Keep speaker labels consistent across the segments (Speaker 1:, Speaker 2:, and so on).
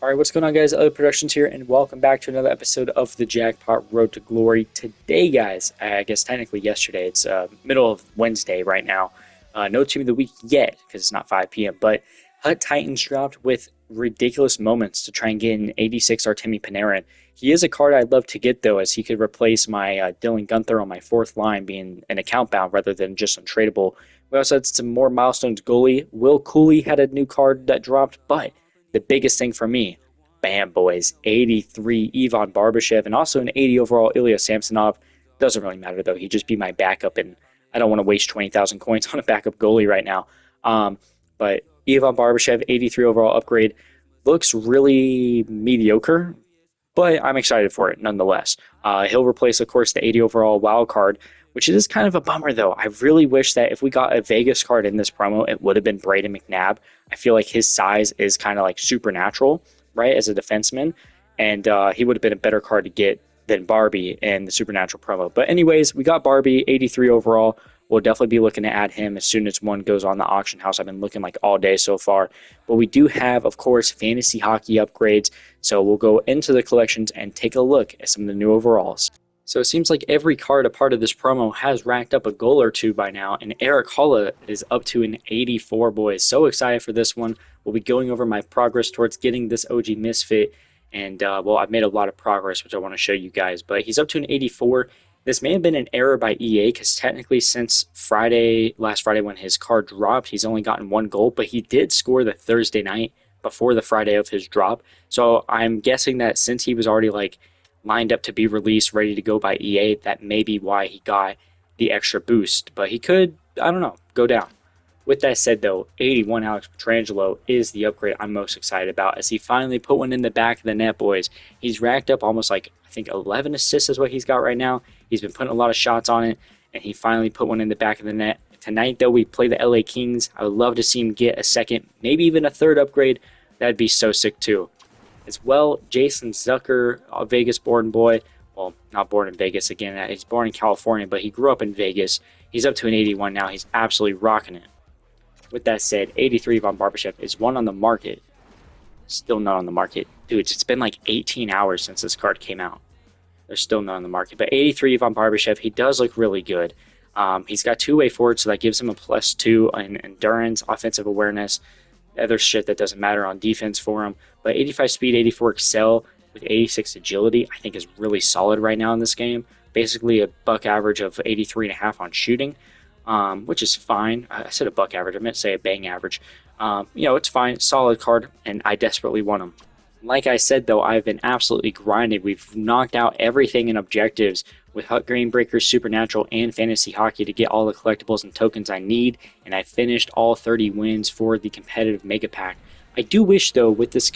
Speaker 1: Alright, what's going on, guys? Other Productions here, and welcome back to another episode of the Jackpot Road to Glory. Today, guys, I guess technically yesterday, it's middle of Wednesday right now. No Team of the Week yet, because it's not 5 p.m., but Hut Titans dropped with ridiculous moments to try and get an 86 Artemi Panarin. He is a card I'd love to get, though, as he could replace my Dylan Gunther on my fourth line, being an account bound rather than just untradeable. We also had some more milestones goalie. Will Cooley had a new card that dropped, but the biggest thing for me, bam, boys, 83 Ivan Barbashev and also an 80 overall Ilya Samsonov. Doesn't really matter, though. He'd just be my backup, and I don't want to waste 20,000 coins on a backup goalie right now. But Ivan Barbashev, 83 overall upgrade, looks really mediocre, but I'm excited for it nonetheless. He'll replace, of course, the 80 overall wild card, which is kind of a bummer, though. I really wish that if we got a Vegas card in this promo, it would have been Braden McNabb. I feel like his size is kind of like supernatural, right, as a defenseman, and he would have been a better card to get than Barbie in the supernatural promo. But anyways, we got Barbie, 83 overall. We'll definitely be looking to add him as soon as one goes on the auction house. I've been looking like all day so far. But we do have, of course, fantasy hockey upgrades. So we'll go into the collections and take a look at some of the new overalls. So it seems like every card a part of this promo has racked up a goal or two by now, and Erik Haula is up to an 84, boys. So excited for this one. We'll be going over my progress towards getting this OG Misfit, and well, I've made a lot of progress, which I want to show you guys, but he's up to an 84. This may have been an error by EA, because technically since last Friday when his card dropped, he's only gotten one goal, but he did score the Thursday night before the Friday of his drop. So I'm guessing that since he was already like lined up to be released, ready to go by EA, that may be why he got the extra boost. But he could, I don't know, go down. With that said, though, 81 Alex Pietrangelo is the upgrade I'm most excited about, as he finally put one in the back of the net, boys. He's racked up almost like, I think 11 assists is what he's got right now. He's been putting a lot of shots on it, and he finally put one in the back of the net. Tonight, though, we play the LA Kings. I would love to see him get a second, maybe even a third upgrade. That'd be so sick, too. As well, Jason Zucker, a Vegas-born boy. Well, not born in Vegas again. He's born in California, but he grew up in Vegas. He's up to an 81 now. He's absolutely rocking it. With that said, 83 Ivan Barbashev is one on the market. Still not on the market. Dude, it's been like 18 hours since this card came out. They're still not on the market. But 83 Ivan Barbashev, he does look really good. He's got two-way forward, so that gives him a +2 in endurance, offensive awareness, other shit that doesn't matter on defense for him. But 85 speed, 84 excel with 86 agility, I think is really solid right now in this game. Basically a buck average of 83.5 on shooting, which is fine. I said a buck average. I meant to say a bang average. It's fine. Solid card, and I desperately want him. Like I said, though, I've been absolutely grinded. We've knocked out everything in objectives with Hut Greenbreakers, Supernatural, and Fantasy Hockey to get all the collectibles and tokens I need, and I finished all 30 wins for the competitive Mega Pack. I do wish, though, with this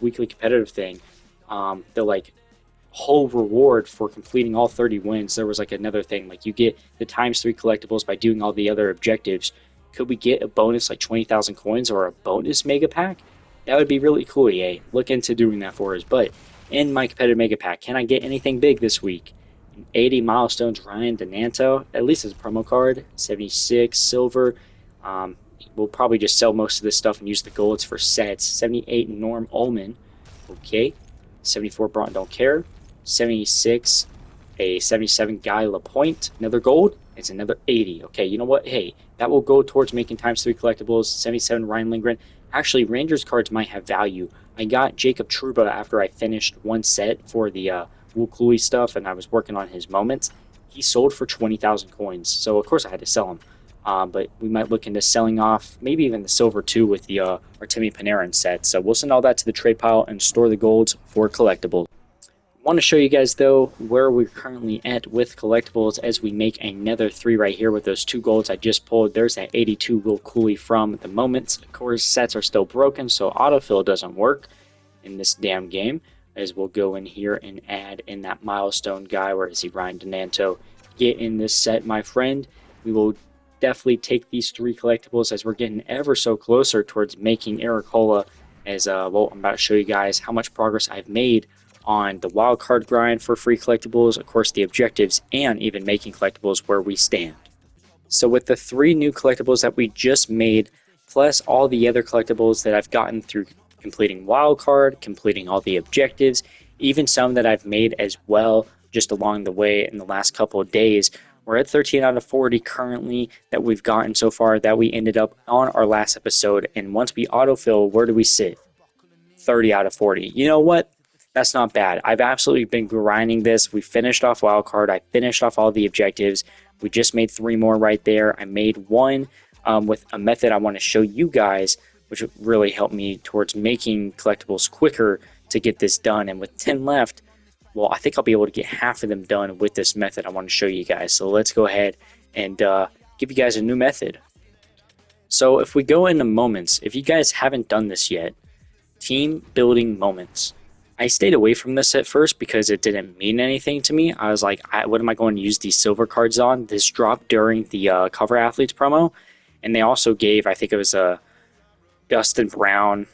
Speaker 1: weekly competitive thing, the like whole reward for completing all 30 wins, there was like another thing, like you get the ×3 collectibles by doing all the other objectives. Could we get a bonus like 20,000 coins or a bonus Mega Pack? That would be really cool, EA. Look into doing that for us. But in my competitive Mega Pack, can I get anything big this week? 80 milestones, Ryan Donato, at least as a promo card. 76 silver. We'll probably just sell most of this stuff and use the golds for sets. 78 Norm Ullman. Okay. 74 Braun, don't care. 76, a 77 Guy Lapointe. Another gold. It's another 80. Okay, you know what? Hey, that will go towards making ×3 collectibles. 77 Ryan Lindgren. Actually, Rangers cards might have value. I got Jacob Trouba after I finished one set for the Will Cooley stuff, and I was working on his moments. He sold for 20,000 coins, so of course I had to sell him. But we might look into selling off maybe even the silver too with the Artemi Panarin set. So we'll send all that to the trade pile and store the golds for collectibles. I want to show you guys, though, where we're currently at with collectibles as we make another 3 right here with those 2 golds I just pulled. There's that 82 Will Cooley from the moments. Of course, sets are still broken, so autofill doesn't work in this damn game. As we'll go in here and add in that milestone guy. Where is he? Ryan Donato. Get in this set, my friend. We will definitely take these 3 collectibles as we're getting ever so closer towards making Erik Haula. As well, I'm about to show you guys how much progress I've made on the wild card grind for free collectibles, of course the objectives, and even making collectibles where we stand. So with the 3 new collectibles that we just made, plus all the other collectibles that I've gotten through completing wildcard, completing all the objectives, even some that I've made as well just along the way in the last couple of days. We're at 13 out of 40 currently that we've gotten so far that we ended up on our last episode. And once we autofill, where do we sit? 30 out of 40. You know what? That's not bad. I've absolutely been grinding this. We finished off wildcard. I finished off all the objectives. We just made 3 more right there. I made one with a method I want to show you guys, which really helped me towards making collectibles quicker to get this done. And with 10 left, well, I think I'll be able to get half of them done with this method I want to show you guys. So let's go ahead and give you guys a new method. So if we go into moments, if you guys haven't done this yet, team building moments. I stayed away from this at first because it didn't mean anything to me. I was like, what am I going to use these silver cards on? This dropped during the Cover Athletes promo. And they also gave, I think it was a Dustin Brown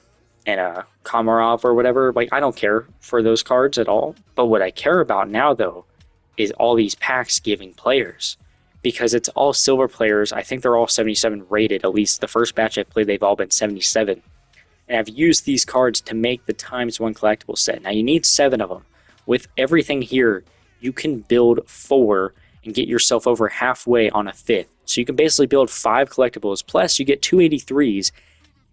Speaker 1: and a Komarov or whatever. Like, I don't care for those cards at all. But what I care about now, though, is all these packs giving players. Because it's all silver players. I think they're all 77 rated. At least the first batch I played, they've all been 77. And I've used these cards to make the ×1 collectible set. Now, you need 7 of them. With everything here, you can build 4 and get yourself over halfway on a 5th. So you can basically build 5 collectibles. Plus, you get 2 83s.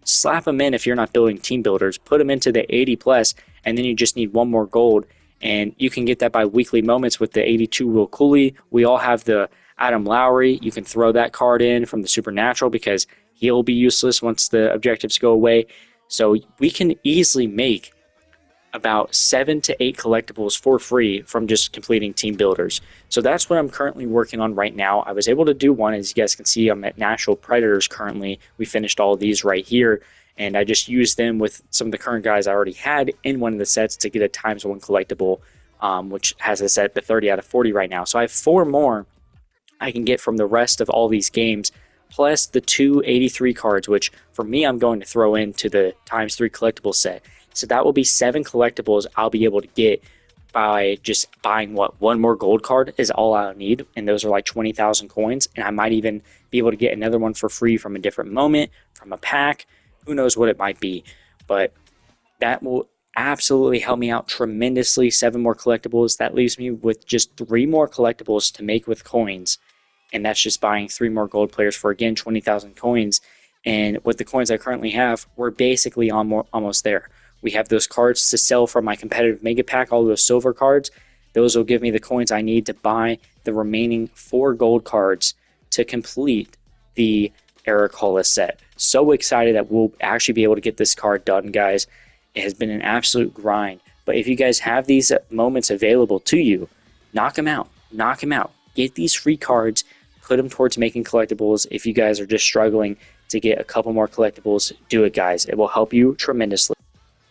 Speaker 1: Slap them in if you're not building team builders. Put them into the 80 plus, and then you just need 1 more gold. And you can get that by weekly moments with the 82 Will Cooley. We all have the Adam Lowry. You can throw that card in from the Supernatural because he'll be useless once the objectives go away. So we can easily make about 7 to 8 collectibles for free from just completing team builders. So that's what I'm currently working on right now. I was able to do one. As you guys can see, I'm at Natural Predators currently. We finished all of these right here, and I just used them with some of the current guys I already had in one of the sets to get a ×1 collectible, which has a set at 30 out of 40 right now. So I have 4 more I can get from the rest of all these games, plus the 2 83 cards, which for me I'm going to throw into the ×3 collectible set. So that will be 7 collectibles I'll be able to get by just buying, 1 more gold card is all I'll need, and those are like 20,000 coins, and I might even be able to get another one for free from a different moment, from a pack, who knows what it might be, but that will absolutely help me out tremendously. 7 more collectibles, that leaves me with just 3 more collectibles to make with coins, and that's just buying 3 more gold players for, again, 20,000 coins, and with the coins I currently have, we're basically almost there. We have those cards to sell from my competitive mega pack, all those silver cards. Those will give me the coins I need to buy the remaining 4 gold cards to complete the Erik Haula set. So excited that we'll actually be able to get this card done, guys. It has been an absolute grind. But if you guys have these moments available to you, knock them out. Knock them out. Get these free cards. Put them towards making collectibles. If you guys are just struggling to get a couple more collectibles, do it, guys. It will help you tremendously.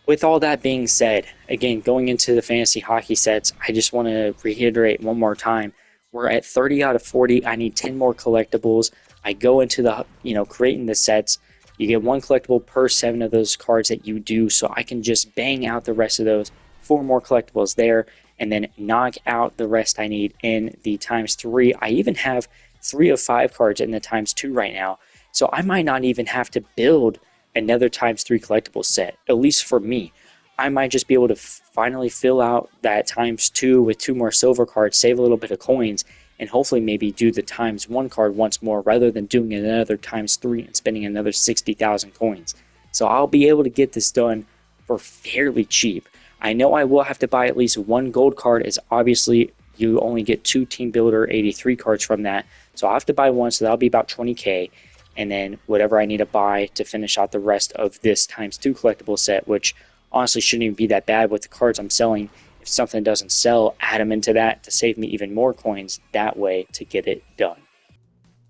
Speaker 1: With all that being said, again, going into the fantasy hockey sets, I just want to reiterate one more time. We're at 30 out of 40. I need 10 more collectibles. I go into the, creating the sets. You get 1 collectible per 7 of those cards that you do, so I can just bang out the rest of those. 4 more collectibles there, and then knock out the rest I need in the ×3. I even have 3 of 5 cards in the ×2 right now, so I might not even have to build another ×3 collectible set, at least for me. I might just be able to finally fill out that ×2 with 2 more silver cards, save a little bit of coins, and hopefully maybe do the ×1 card once more rather than doing another ×3 and spending another 60,000 coins. So I'll be able to get this done for fairly cheap. I know I will have to buy at least 1 gold card, as obviously you only get 2 Team Builder 83 cards from that. So I'll have to buy 1, so that'll be about 20k. And then whatever I need to buy to finish out the rest of this ×2 collectible set, which honestly shouldn't even be that bad with the cards I'm selling. If something doesn't sell, add them into that to save me even more coins that way to get it done.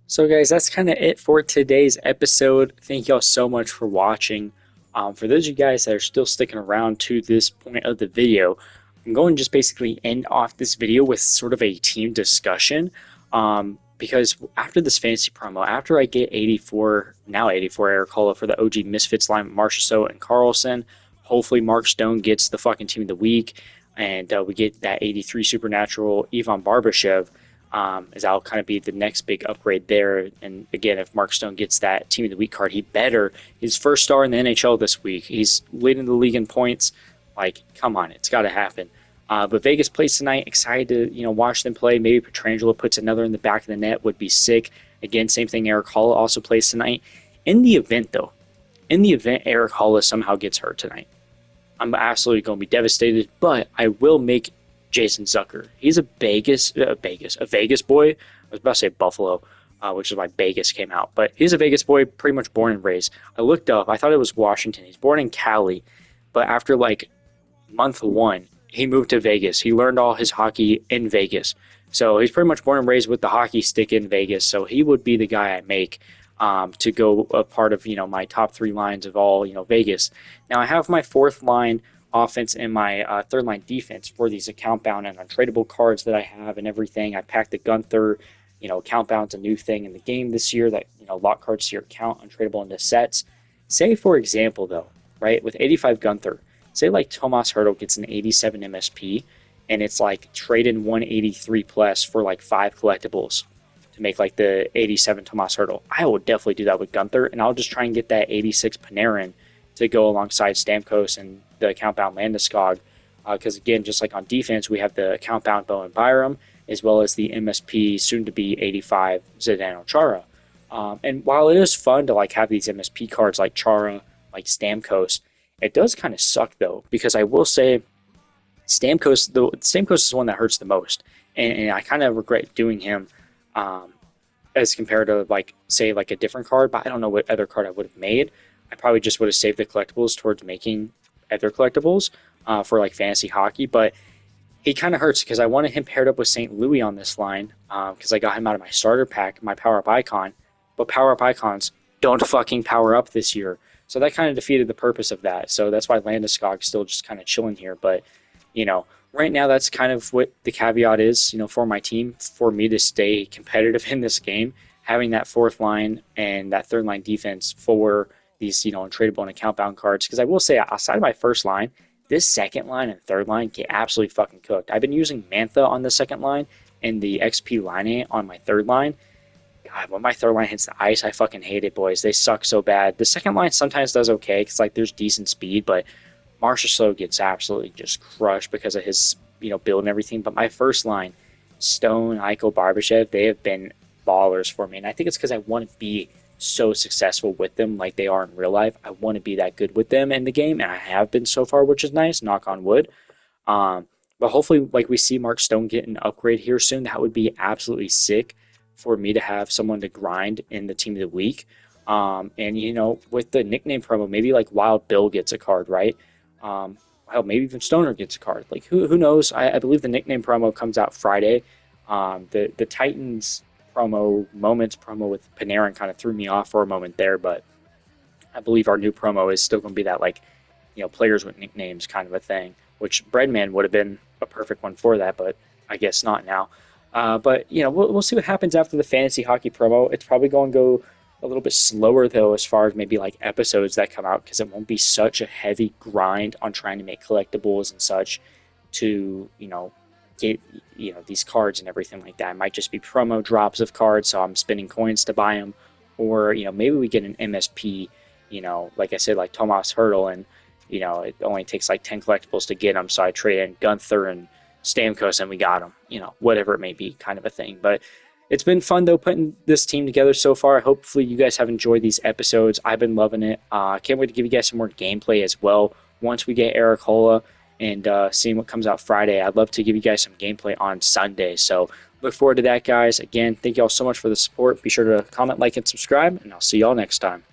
Speaker 1: So guys, that's kind of it for today's episode. Thank y'all so much for watching. For those of you guys that are still sticking around to this point of the video, I'm going to just basically end off this video with sort of a team discussion. Because after this fantasy promo, after I get 84 Erik Haula for the OG Misfits line, Marchessault and Carlson, hopefully Mark Stone gets the fucking team of the week, and we get that 83 Supernatural Ivan Barbashev. as that'll kind of be the next big upgrade there. And again, if Mark Stone gets that Team of the Week card, he better. His first star in the NHL this week. He's leading the league in points. Like, come on, it's got to happen. But Vegas plays tonight. Excited to watch them play. Maybe Petrangelo puts another in the back of the net. Would be sick. Again, same thing. Erik Haula also plays tonight. In the event, Erik Haula somehow gets hurt tonight, I'm absolutely going to be devastated. But I will make Jason Zucker. He's a Vegas boy. I was about to say Buffalo, which is why Vegas came out. But he's a Vegas boy, pretty much born and raised. I looked up. I thought it was Washington. He's born in Cali, but after like month 1, he moved to Vegas. He learned all his hockey in Vegas. So he's pretty much born and raised with the hockey stick in Vegas. So he would be the guy I make to go a part of my top 3 lines of all Vegas. Now I have my 4th line offense and my 3rd line defense for these account bound and untradeable cards that I have and everything. I packed the Gunther. Account bound's a new thing in the game this year that lock cards to your account, untradeable into sets. Say for example though, right, with 85 Gunther, say like Tomas Hertl gets an 87 MSP and it's like trading 183 plus for like 5 collectibles to make like the 87 Tomas Hertl. I will definitely do that with Gunther, and I'll just try and get that 86 Panarin to go alongside Stamkos and the account bound Landeskog. Because again, just like on defense, we have the account bound Bowen Byram as well as the MSP soon to be 85 Zdeno Chara. And while it is fun to like have these MSP cards like Chara, like Stamkos, it does kind of suck though, because I will say Stamkos is the one that hurts the most, and I kind of regret doing him as compared to like say like a different card. But I don't know what other card I would have made. I probably just would have saved the collectibles towards making other collectibles for like fantasy hockey. But he kind of hurts because I wanted him paired up with St. Louis on this line because I got him out of my starter pack, my power up icon. But power up icons don't fucking power up this year. So that kind of defeated the purpose of that. So that's why Landeskog's still just kind of chilling here. But, right now that's kind of what the caveat is, for my team, for me to stay competitive in this game, having that 4th line and that 3rd line defense for these, untradeable and account bound cards. Because I will say, outside of my 1st line, this 2nd line and 3rd line get absolutely fucking cooked. I've been using Mantha on the 2nd line and the XP Line on my 3rd line. God, when my 3rd line hits the ice, I fucking hate it, boys. They suck so bad. The 2nd line sometimes does okay because like there's decent speed, but Marchessault gets absolutely just crushed because of his build and everything. But my 1st line, Stone, Eichel, Barbashev, they have been ballers for me, and I think it's because I want to be so successful with them like they are in real life. I want to be that good with them in the game, and I have been so far, which is nice. Knock on wood. But hopefully, like we see Mark Stone get an upgrade here soon. That would be absolutely sick for me to have someone to grind in the Team of the Week. And with the nickname promo, maybe like Wild Bill gets a card, right? Hell, maybe even Stoner gets a card. Like who knows? I believe the nickname promo comes out Friday. The Titans moments promo with Panarin kind of threw me off for a moment there, but I believe our new promo is still going to be that like players with nicknames kind of a thing, which Breadman would have been a perfect one for that, but I guess not now. But we'll see what happens after the fantasy hockey promo. It's probably going to go a little bit slower though, as far as maybe like episodes that come out, because it won't be such a heavy grind on trying to make collectibles and such to get these cards and everything like that. It might just be promo drops of cards, so I'm spending coins to buy them, or maybe we get an MSP, like I said, like Tomas Hertl, and it only takes like 10 collectibles to get them, so I trade in Gunther and Stamkos and we got them, whatever it may be, kind of a thing. But it's been fun though putting this team together so far. Hopefully you guys have enjoyed these episodes. I've been loving it. I can't wait to give you guys some more gameplay as well once we get Erik Haula and seeing what comes out Friday. I'd love to give you guys some gameplay on Sunday, so look forward to that, guys. Again, thank you all so much for the support. Be sure to comment, like, and subscribe, and I'll see y'all next time.